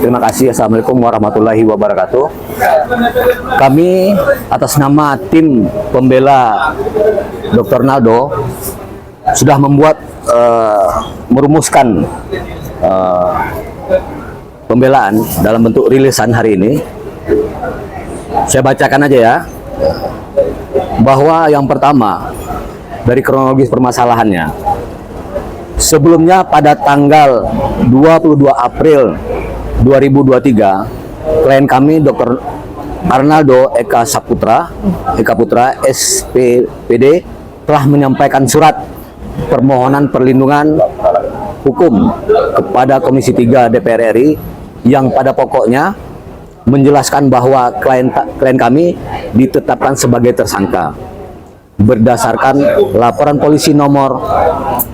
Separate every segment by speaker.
Speaker 1: Terima kasih. Assalamualaikum warahmatullahi wabarakatuh. Kami atas nama tim pembela Dr. Arnaldo sudah merumuskan pembelaan dalam bentuk rilisan hari ini. Saya bacakan aja ya. Bahwa yang pertama dari kronologis permasalahannya. Sebelumnya pada tanggal 22 April 2023, klien kami Dr. Arnaldo Eka Putra SPPD telah menyampaikan surat permohonan perlindungan hukum kepada Komisi 3 DPR RI yang pada pokoknya menjelaskan bahwa klien kami ditetapkan sebagai tersangka berdasarkan laporan polisi nomor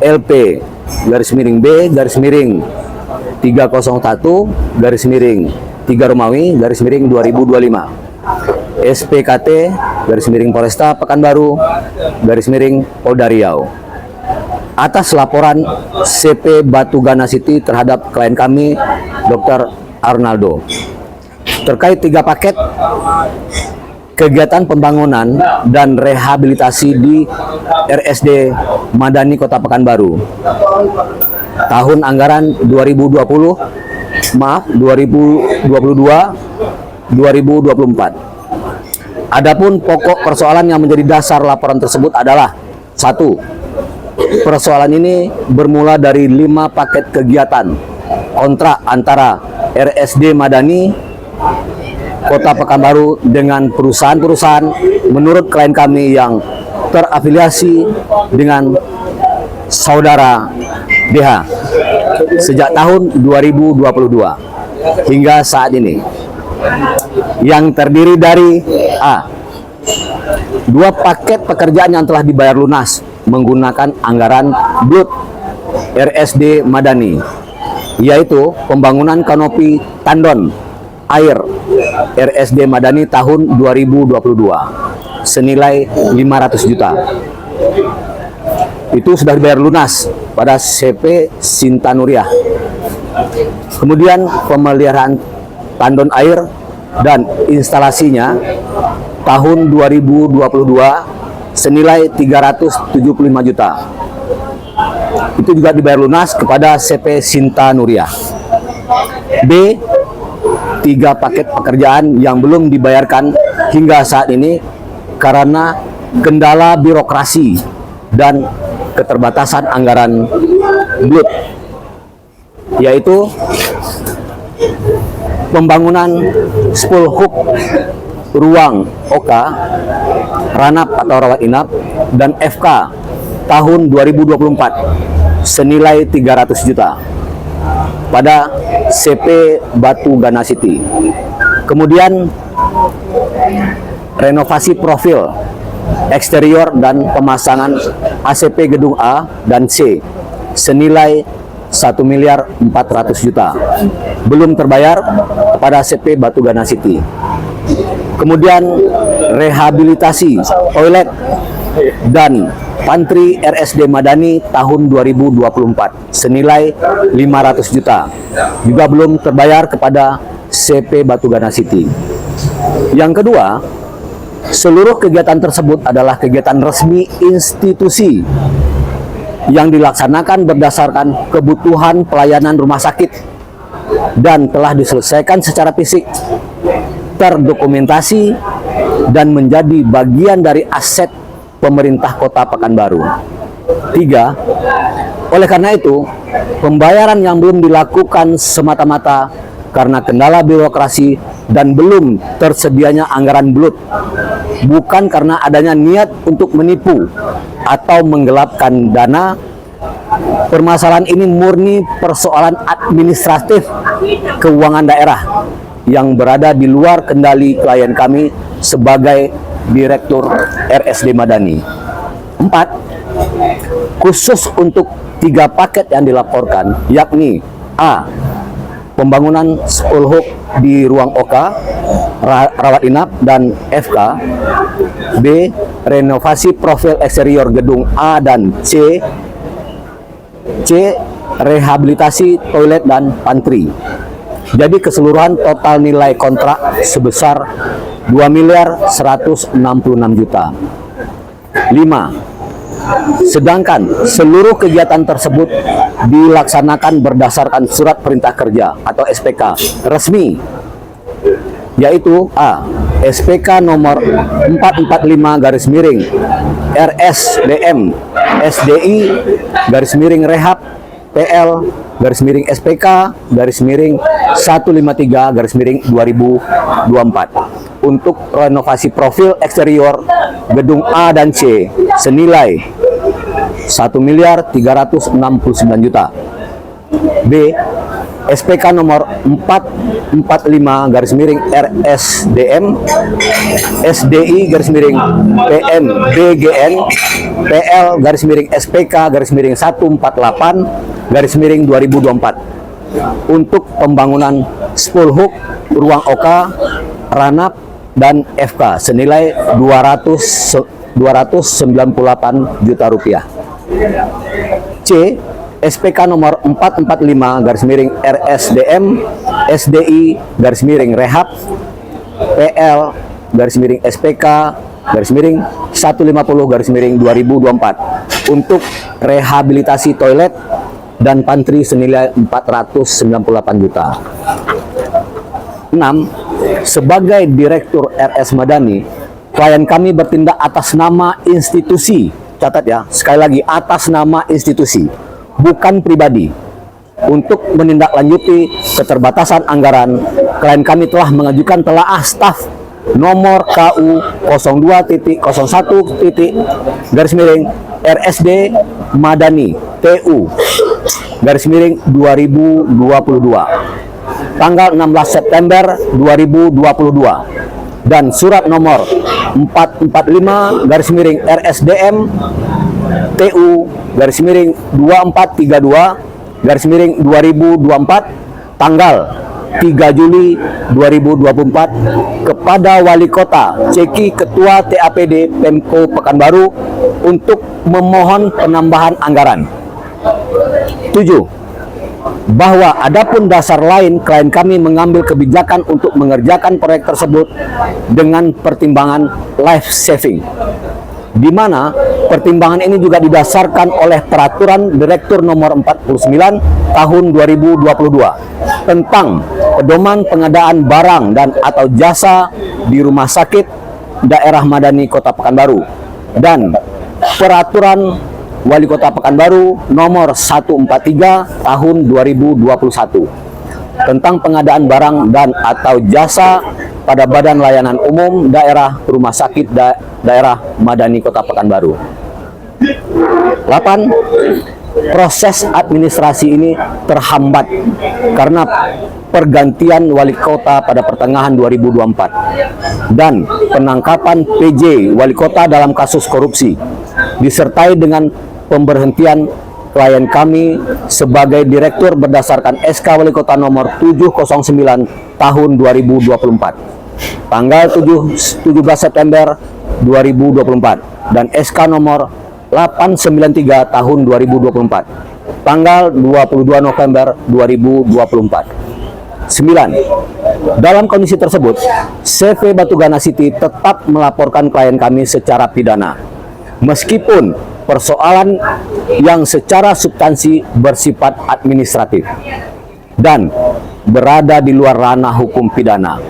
Speaker 1: LP-301-3 SPKT Polresta Pekanbaru Polda Riau atas laporan CP Batu Gana City terhadap klien kami Dr. Arnaldo terkait 3 paket kegiatan pembangunan dan rehabilitasi di RSD Madani Kota Pekanbaru tahun anggaran 2022-2024. Adapun pokok persoalan yang menjadi dasar laporan tersebut adalah 1. Persoalan ini bermula dari 5 paket kegiatan kontrak antara RSD Madani Kota Pekanbaru dengan perusahaan-perusahaan menurut klien kami yang terafiliasi dengan saudara DH sejak tahun 2022 hingga saat ini, yang terdiri dari A. 2 paket pekerjaan yang telah dibayar lunas menggunakan anggaran BLUT RSD Madani, yaitu pembangunan kanopi tandon air RSD Madani tahun 2022 senilai 500 juta. Itu sudah dibayar lunas pada CP Sinta Nuriyah. Kemudian pemeliharaan tandon air dan instalasinya tahun 2022 senilai 375 juta. Itu juga dibayar lunas kepada CP Sinta Nuriyah. B. 3 paket pekerjaan yang belum dibayarkan hingga saat ini karena kendala birokrasi dan keterbatasan anggaran BLUT, yaitu pembangunan Spulhuk ruang OK, ranap atau rawat inap, dan FK tahun 2024 senilai 300 juta pada CP Batu Gana City. Kemudian renovasi profil eksterior dan pemasangan ACP gedung A dan C senilai 1.400.000.000 belum terbayar kepada CP Batu Gana City. Kemudian rehabilitasi toilet dan pantry RSD Madani tahun 2024 senilai 500 juta juga belum terbayar kepada CP Batu Gana City. Yang kedua, seluruh kegiatan tersebut adalah kegiatan resmi institusi yang dilaksanakan berdasarkan kebutuhan pelayanan rumah sakit dan telah diselesaikan secara fisik, terdokumentasi, dan menjadi bagian dari aset pemerintah Kota Pekanbaru. 3. Oleh karena itu, pembayaran yang belum dilakukan semata-mata karena kendala birokrasi dan belum tersedianya anggaran BLUT, bukan karena adanya niat untuk menipu atau menggelapkan dana. Permasalahan ini murni persoalan administratif keuangan daerah yang berada di luar kendali klien kami sebagai Direktur RSD Madani. 4. Khusus untuk 3 paket yang dilaporkan, yakni A. Pembangunan Spulhuk di ruang OK, rawat inap, dan FK. B. Renovasi profil eksterior gedung A dan C. C. Rehabilitasi toilet dan pantry. Jadi keseluruhan total nilai kontrak sebesar 2.166 juta. 5. Sedangkan seluruh kegiatan tersebut dilaksanakan berdasarkan surat perintah kerja atau SPK resmi, yaitu A. SPK nomor 445 garis miring RSDM SDI garis miring Rehab PL garis miring SPK garis miring 153 garis miring 2024 untuk renovasi profil eksterior gedung A dan C senilai 1.369 juta. B. SPK nomor 445 garis miring RSDM SDI garis miring PM BGN PL garis miring SPK garis miring 148 garis miring 2024 untuk pembangunan Spulhuk, Ruang Oka, Ranap, dan FK senilai 298 juta rupiah. C. SPK nomor 445 garis miring RSDM SDI garis miring Rehab PL garis miring SPK garis miring 150 garis miring 2024 untuk rehabilitasi toilet dan pantry senilai 498 juta. 6. Sebagai Direktur RS Madani, klien kami bertindak atas nama institusi. Catat ya, sekali lagi, atas nama institusi, bukan pribadi. Untuk menindaklanjuti keterbatasan anggaran, klien kami telah mengajukan telaah staf nomor KU 02.01. garis miring RSD Madani TU garis miring 2022 tanggal 16 September 2022 dan surat nomor 445 garis miring RSDM TU garis miring 2432 garis miring 2024 tanggal 3 Juli 2024 kepada Wali Kota Ceki Ketua TAPD Pemko Pekanbaru untuk memohon penambahan anggaran. 7. Bahwa adapun dasar lain klien kami mengambil kebijakan untuk mengerjakan proyek tersebut dengan pertimbangan life saving, di mana pertimbangan ini juga didasarkan oleh Peraturan Direktur Nomor 49 Tahun 2022 tentang pedoman pengadaan barang dan atau jasa di Rumah Sakit Daerah Madani Kota Pekanbaru dan Peraturan Wali Kota Pekanbaru Nomor 143 Tahun 2021 tentang pengadaan barang dan atau jasa pada Badan Layanan Umum Daerah Rumah Sakit Daerah Madani Kota Pekanbaru. 8. Proses administrasi ini terhambat karena pergantian wali kota pada pertengahan 2024 dan penangkapan PJ wali kota dalam kasus korupsi disertai dengan pemberhentian klien kami sebagai direktur berdasarkan SK Wali Kota nomor 709 tahun 2024 tanggal 17 September 2024 dan SK nomor 893 tahun 2024 tanggal 22 November 2024. 9. Dalam kondisi tersebut, CV Batugana City tetap melaporkan klien kami secara pidana meskipun persoalan yang secara substansi bersifat administratif dan berada di luar ranah hukum pidana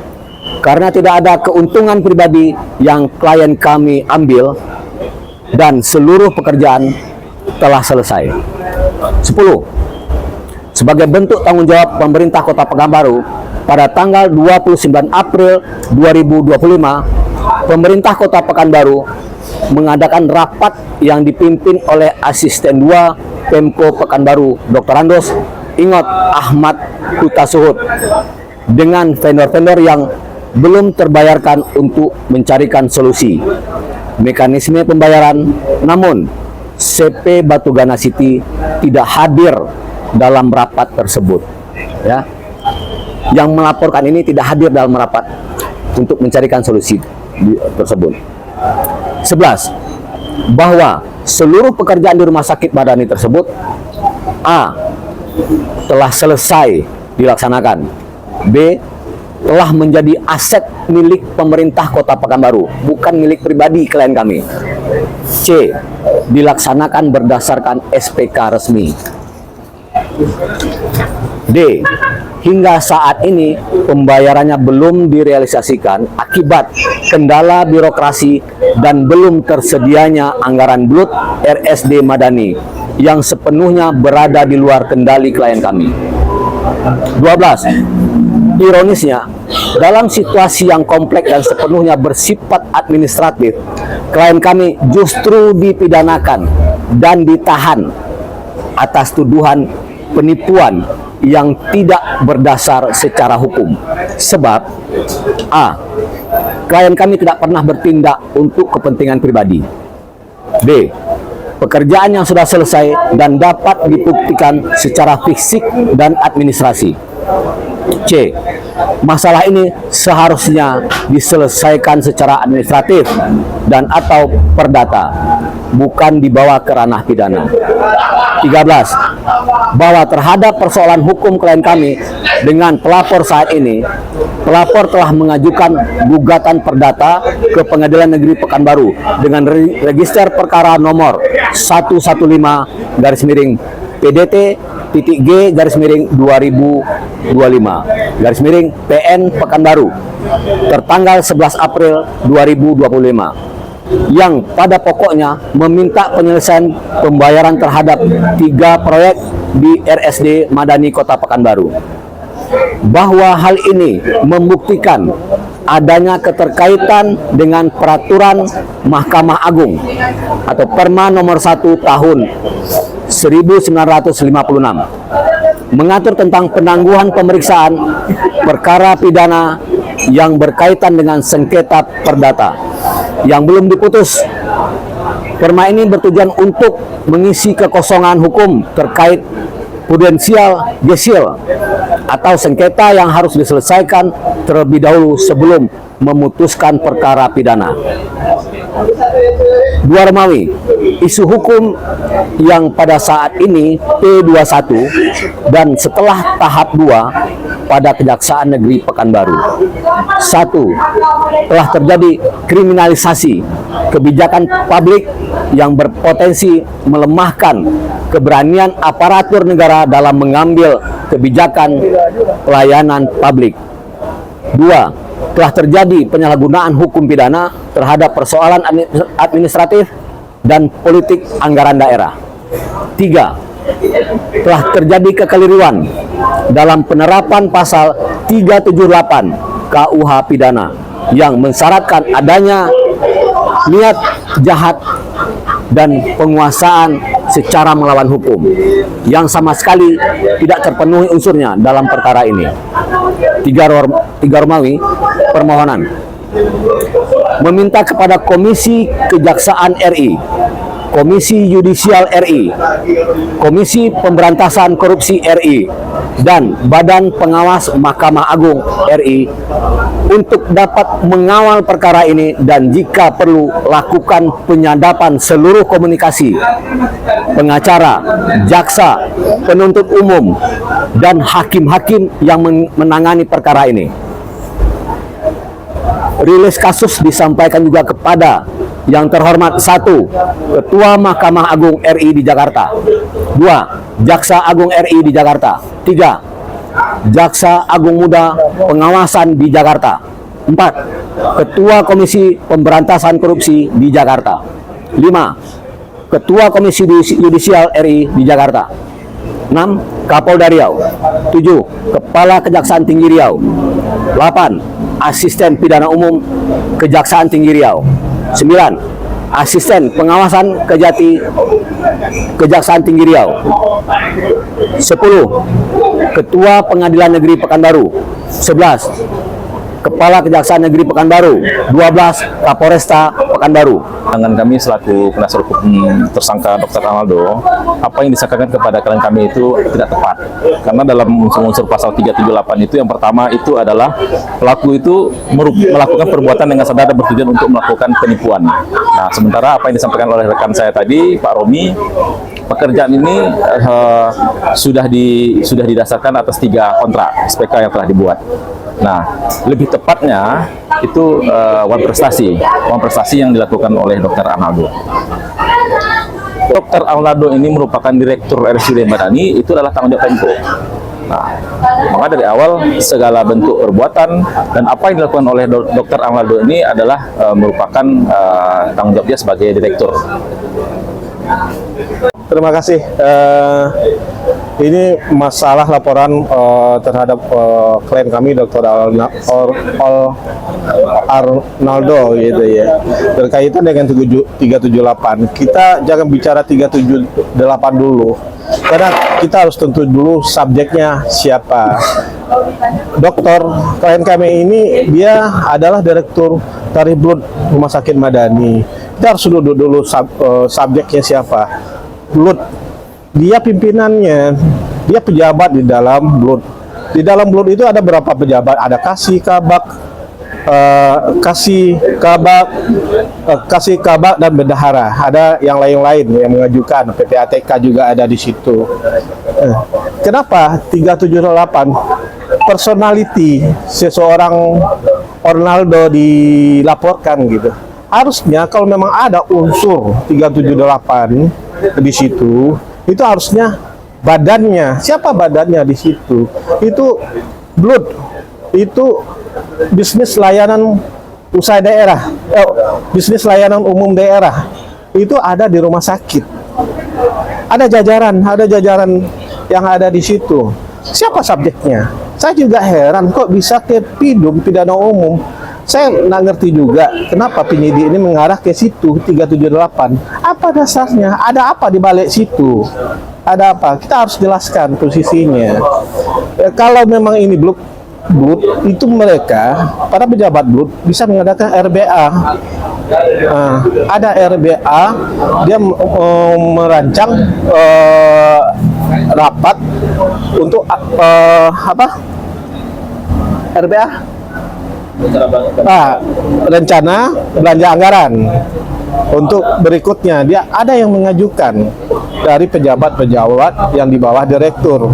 Speaker 1: karena tidak ada keuntungan pribadi yang klien kami ambil dan seluruh pekerjaan telah selesai. 10. Sebagai bentuk tanggung jawab pemerintah Kota Pekanbaru, pada tanggal 29 April 2025, pemerintah Kota Pekanbaru mengadakan rapat yang dipimpin oleh Asisten 2 Pemko Pekanbaru Dr. Andos Ingot Ahmad Hutasuhud dengan vendor-vendor yang belum terbayarkan untuk mencarikan solusi mekanisme pembayaran. Namun CP Batugana City tidak hadir dalam rapat tersebut ya. Yang melaporkan ini tidak hadir dalam rapat untuk mencarikan solusi tersebut. 11. Bahwa seluruh pekerjaan di Rumah Sakit Madani tersebut A. telah selesai dilaksanakan, B. Telah menjadi aset milik pemerintah Kota Pekanbaru, bukan milik pribadi klien kami. C. Dilaksanakan berdasarkan SPK resmi. D. Hingga saat ini pembayarannya belum direalisasikan akibat kendala birokrasi dan belum tersedianya anggaran BLUT RSD Madani yang sepenuhnya berada di luar kendali klien kami. 12. Ironisnya, dalam situasi yang kompleks dan sepenuhnya bersifat administratif, klien kami justru dipidanakan dan ditahan atas tuduhan penipuan yang tidak berdasar secara hukum. Sebab A. Klien kami tidak pernah bertindak untuk kepentingan pribadi. B. Pekerjaan yang sudah selesai dan dapat dibuktikan secara fisik dan administrasi. C. Masalah ini seharusnya diselesaikan secara administratif dan atau perdata, bukan dibawa ke ranah pidana. 13. Bahwa terhadap persoalan hukum klien kami dengan pelapor saat ini, pelapor telah mengajukan gugatan perdata ke Pengadilan Negeri Pekanbaru dengan register perkara nomor 115-G-2025-PN Pekanbaru tertanggal 11 April 2025 yang pada pokoknya meminta penyelesaian pembayaran terhadap 3 proyek di RSD Madani Kota Pekanbaru. Bahwa hal ini membuktikan adanya keterkaitan dengan peraturan Mahkamah Agung atau Perma nomor 1 tahun 1956 mengatur tentang penangguhan pemeriksaan perkara pidana yang berkaitan dengan sengketa perdata yang belum diputus. Perma ini bertujuan untuk mengisi kekosongan hukum terkait prudensial gesil atau sengketa yang harus diselesaikan terlebih dahulu sebelum memutuskan perkara pidana. 2 Romawi, isu hukum yang pada saat ini P21 dan setelah tahap 2 pada Kejaksaan Negeri Pekanbaru. 1. Telah terjadi kriminalisasi kebijakan publik yang berpotensi melemahkan keberanian aparatur negara dalam mengambil kebijakan pelayanan publik. 2. Telah terjadi penyalahgunaan hukum pidana terhadap persoalan administratif dan politik anggaran daerah. 3. Telah terjadi kekeliruan dalam penerapan pasal 378 KUH pidana yang mensyaratkan adanya niat jahat dan penguasaan secara melawan hukum yang sama sekali tidak terpenuhi unsurnya dalam perkara ini. 3 Romawi, permohonan meminta kepada Komisi Kejaksaan RI, Komisi Yudisial RI, Komisi Pemberantasan Korupsi RI, dan Badan Pengawas Mahkamah Agung RI untuk dapat mengawal perkara ini dan jika perlu lakukan penyadapan seluruh komunikasi pengacara, jaksa, penuntut umum, dan hakim-hakim yang menangani perkara ini. Rilis kasus disampaikan juga kepada yang terhormat 1. Ketua Mahkamah Agung RI di Jakarta. 2. Jaksa Agung RI di Jakarta. 3. Jaksa Agung Muda Pengawasan di Jakarta. 4. Ketua Komisi Pemberantasan Korupsi di Jakarta. 5. Ketua Komisi Yudisial RI di Jakarta. 6. Kapolda Riau. 7. Kepala Kejaksaan Tinggi Riau. 8. Asisten Pidana Umum Kejaksaan Tinggi Riau. 9. Asisten Pengawasan Kejati Kejaksaan Tinggi Riau. 10. Ketua Pengadilan Negeri Pekanbaru. 11. Kepala Kejaksaan Negeri Pekanbaru. 12. Kapolresta Pekanbaru.
Speaker 2: Dengan kami selaku penasihat hukum tersangka Dr. Arnaldo, apa yang disangkakan kepada klien kami itu tidak tepat. Karena dalam unsur pasal 378 itu yang pertama itu adalah pelaku itu melakukan perbuatan dengan sadar dan bertujuan untuk melakukan penipuan. Nah, sementara apa yang disampaikan oleh rekan saya tadi, Pak Romi, pekerjaan ini sudah didasarkan atas 3 kontrak SPK yang telah dibuat. Nah, lebih tepatnya itu uang prestasi yang dilakukan oleh Dr. Arnaldo. Dr. Arnaldo ini merupakan Direktur RSUD Madani, itu adalah tanggung jawab Pemko. Nah, maka dari awal segala bentuk perbuatan dan apa yang dilakukan oleh Dr. Arnaldo ini adalah merupakan tanggung jawab dia sebagai direktur.
Speaker 3: Terima kasih. Ini masalah laporan terhadap klien kami Dr. Arnaldo gitu ya. Berkaitan dengan 378. Kita jangan bicara 378 dulu. Karena kita harus tentu dulu subjeknya siapa. Dokter klien kami ini dia adalah Direktur Tarif Blood Rumah Sakit Madani. Kita harus dulu subjeknya siapa. Blood, dia pimpinannya, dia pejabat di dalam Blood. Di dalam Blood itu ada berapa pejabat? Ada Kasih Kabak dan Bendahara. Ada yang lain-lain yang mengajukan. PPATK juga ada di situ. Kenapa 378 personality seseorang Arnaldo dilaporkan gitu? Harusnya kalau memang ada unsur 378 di situ, itu harusnya badannya, siapa badannya di situ? Itu Blood, itu bisnis layanan usaha daerah, bisnis layanan umum daerah, itu ada di rumah sakit. Ada jajaran yang ada di situ. Siapa subjeknya? Saya juga heran kok bisa ke PIDUM, pidana umum. Saya nggak ngerti juga kenapa penyidik ini mengarah ke situ 378. Apa dasarnya? Ada apa di balik situ? Ada apa? Kita harus jelaskan posisinya. Kalau memang ini Blood itu mereka para pejabat Blood bisa mengadakan RBA. Ada RBA, dia merancang rapat untuk apa? RBA? Rencana belanja anggaran untuk berikutnya. Dia ada yang mengajukan dari pejabat-pejabat yang di bawah direktur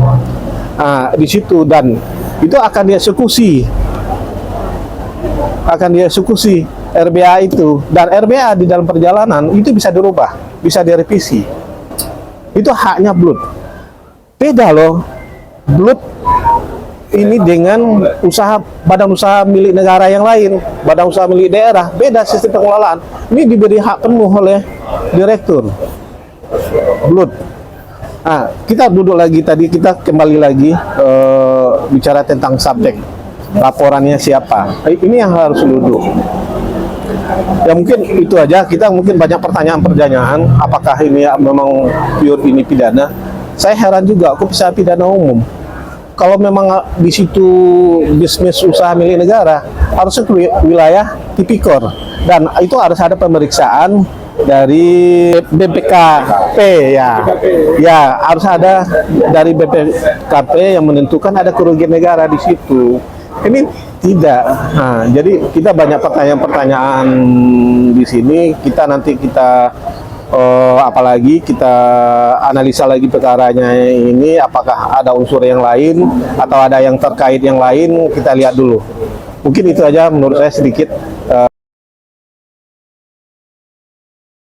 Speaker 3: di situ, dan itu akan dieksekusi RBA itu, dan RBA di dalam perjalanan itu bisa dirubah, bisa direvisi. Itu haknya Blood. Beda loh Blood ini dengan badan usaha milik negara yang lain, badan usaha milik daerah, beda sistem pengelolaan. Ini diberi hak penuh oleh direktur Blood. Kita duduk lagi tadi, kita kembali lagi bicara tentang subjek, laporannya siapa. Ini yang harus duduk. Ya mungkin itu aja. Kita mungkin banyak pertanyaan-pertanyaan. Apakah ini memang pure ini pidana? Saya heran juga, kok bisa pidana umum? Kalau memang di situ bisnis usaha milik negara, harusnya ke wilayah tipikor, dan itu harus ada pemeriksaan dari BPKP ya harus ada dari BPKP yang menentukan ada kerugian negara di situ. Ini tidak. Jadi kita banyak pertanyaan-pertanyaan di sini. Kita apalagi kita analisa lagi perkaranya ini, apakah ada unsur yang lain atau ada yang terkait yang lain, kita lihat dulu. Mungkin itu aja menurut saya sedikit.